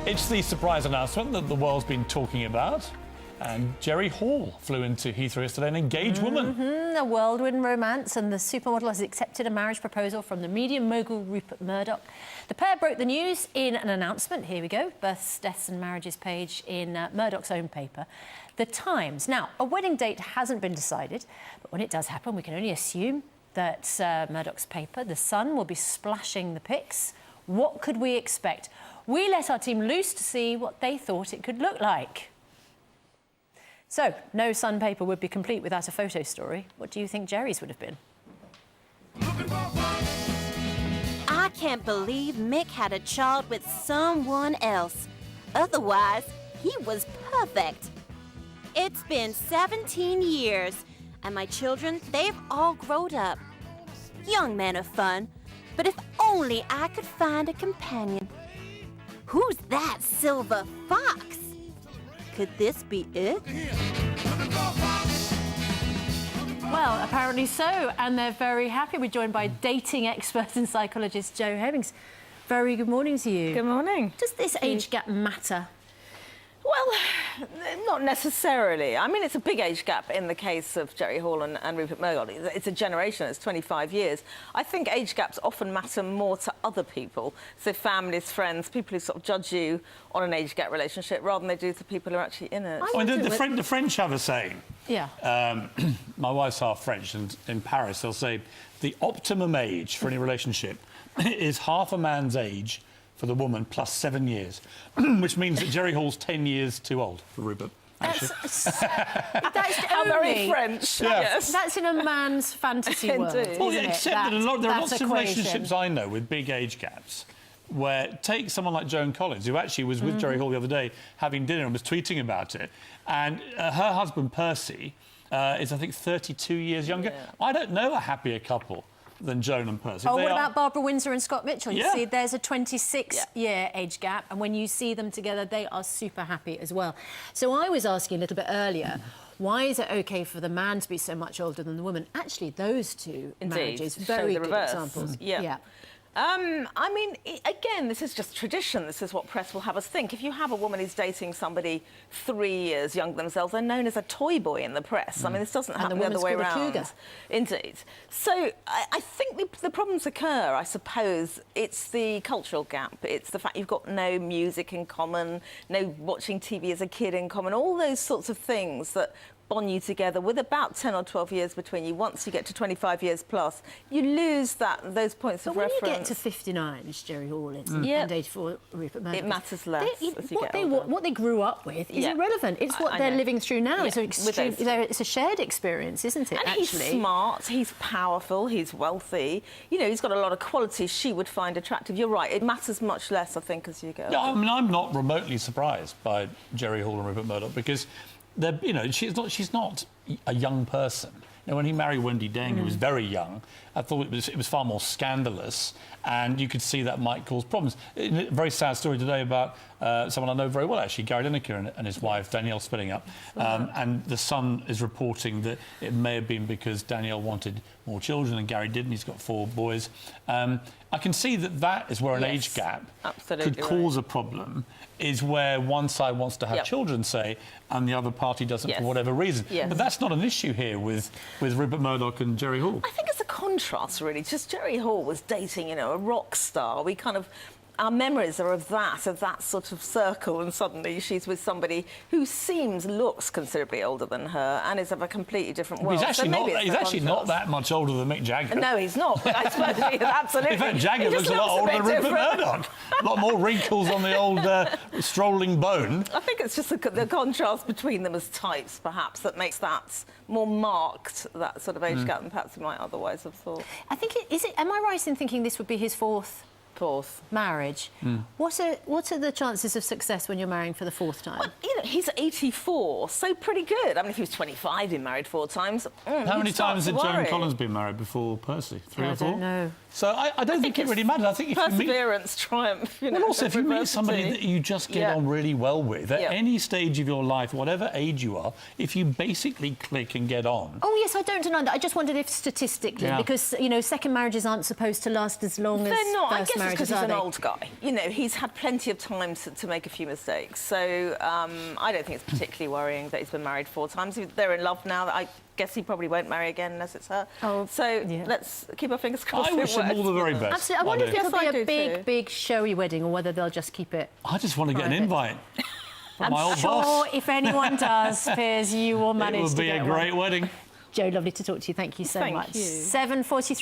It's the surprise announcement that the world's been talking about. And Jerry Hall flew into Heathrow yesterday, an engaged woman. A whirlwind romance, and the supermodel has accepted a marriage proposal from the media mogul Rupert Murdoch. The pair broke the news in an announcement. Here we go, births, deaths and marriages page in Murdoch's own paper, The Times. Now, a wedding date hasn't been decided, but when it does happen, we can only assume that Murdoch's paper, The Sun, will be splashing the pics. What could we expect? We let our team loose to see what they thought it could look like. So, no Sun paper would be complete without a photo story. What do you think Jerry's would have been? I can't believe Mick had a child with someone else. Otherwise, he was perfect. It's been 17 years, and my children, they've all grown up. Young men are fun, but if only I could find a companion. Who's that silver fox? Could this be it? Well, apparently so, and they're very happy. We're joined by dating expert and psychologist Jo Hemmings. Very good morning to you. Good morning. Does this age gap matter? Well, not necessarily. I mean, it's a big age gap in the case of Jerry Hall and Rupert Murdoch. It's a generation, it's 25 years. I think age gaps often matter more to other people, so families, friends, people who sort of judge you on an age gap relationship rather than they do to people who are actually in it. The French have a saying. Yeah. My wife's half French, and in Paris they'll say the optimum age for any relationship is half a man's age for the woman plus 7 years, which means that Jerry Hall's 10 years too old for Rupert. That's very French. Yeah. Yes. That's in a man's fantasy world. Well, isn't except it? that there are lots of equation. relationships I know with big age gaps where, take someone like Joan Collins, who actually was with Jerry Hall the other day having dinner and was tweeting about it, and her husband Percy is, I think, 32 years younger. Yeah. I don't know a happier couple than Joan and Percy. Oh, what about Barbara Windsor and Scott Mitchell? You Yeah. see, there's a 26-year age gap, and when you see them together, they are super happy as well. So I was asking a little bit earlier, why is it OK for the man to be so much older than the woman? Actually, those two marriages, very good examples. Yeah. I mean, again, this is just tradition. This is what press will have us think. If you have a woman who's dating somebody 3 years younger than themselves, they're known as a toy boy in the press. I mean, this doesn't happen the other way around. Indeed. So I think the problems occur, I suppose. It's the cultural gap. It's the fact you've got no music in common, no watching TV as a kid in common, all those sorts of things that bond you together with about 10 or 12 years between you. Once you get to 25 years plus, you lose those points of reference. But when you get to 59, as Jerry Hall is, and 84, Rupert Murdoch, it matters less as you get older. What they grew up with is irrelevant. It's what they're living through now. Yeah. It's a shared experience, isn't it, and actually? He's smart, he's powerful, he's wealthy. You know, he's got a lot of qualities she would find attractive. You're right, it matters much less, I think, as you go Yeah, on. I mean, I'm not remotely surprised by Jerry Hall and Rupert Murdoch because she's not a young person. You know, when he married Wendy Deng, who was very young, I thought it was far more scandalous, and you could see that might cause problems. A very sad story today about someone I know very well, actually, Gary Lineker and his wife, Danielle, splitting up. And The Sun is reporting that it may have been because Danielle wanted more children and Gary didn't. He's got 4 boys. I can see that is where an age gap could cause a problem, is where one side wants to have children, say, and the other party doesn't for whatever reason. But that's not an issue here with Rupert Murdoch and Jerry Hall. I think it's a contrast, really. Just Jerry Hall was dating, you know, a rock star. Our memories are of that sort of circle, and suddenly she's with somebody who looks considerably older than her and is of a completely different world. He's actually not that much older than Mick Jagger. No, he's not, but I suppose absolutely. In fact, Jagger looks a lot older than Rupert Murdoch. A lot more wrinkles on the old strolling bone. I think it's just the contrast between them as types, perhaps, that makes that more marked, that sort of age gap, than perhaps we might otherwise have thought. I think am I right in thinking this would be his fourth marriage? What are the chances of success when you're marrying for the 4th time? Well, you know, he's 84, so pretty good. I mean, if he was 25, he'd married 4 times. How many times had Joan Collins been married before Percy? 3 or 4? I don't know. So I don't think it really matters. I think if perseverance, triumph. You know, well, also if you meet somebody that you just get on really well with at any stage of your life, whatever age you are, if you basically click and get on. Oh yes, I don't deny that. I just wondered if statistically, because you know, second marriages aren't supposed to last as long as they're not. first I guess marriages, because he's are an they? old guy. You know, he's had plenty of time to make a few mistakes. So I don't think it's particularly worrying that he's been married 4 times. If they're in love now, I guess he probably won't marry again unless it's her. Oh, so yeah. let's keep our fingers crossed. I wish them all the very best. Absolutely. I wonder if do. it'll Yes, I be a do big, too. big showy wedding or whether they'll just keep it. I just want to get an Private. invite from my I'm old sure boss. if anyone does, Piers, you will It manage would to be get a one. great wedding. Joe, lovely to talk to you. Thank you so Thank much. you. 7:43.